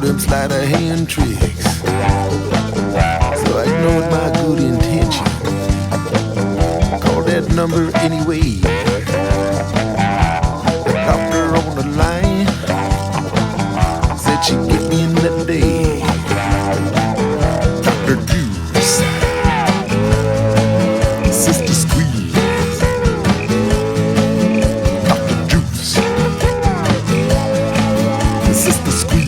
them sleight of hand tricks. So I ignored my good intention. Called that number anyway. The doctor on the line said she'd get me in that day. Dr. Juice, Sister Squeeze, Dr. Juice, Sister Squeeze.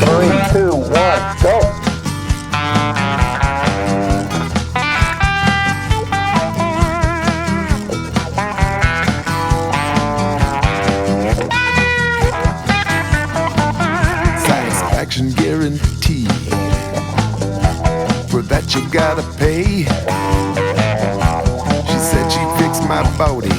3, 2, 1, go. Satisfaction guaranteed. For that you gotta pay. She said she'd fix my body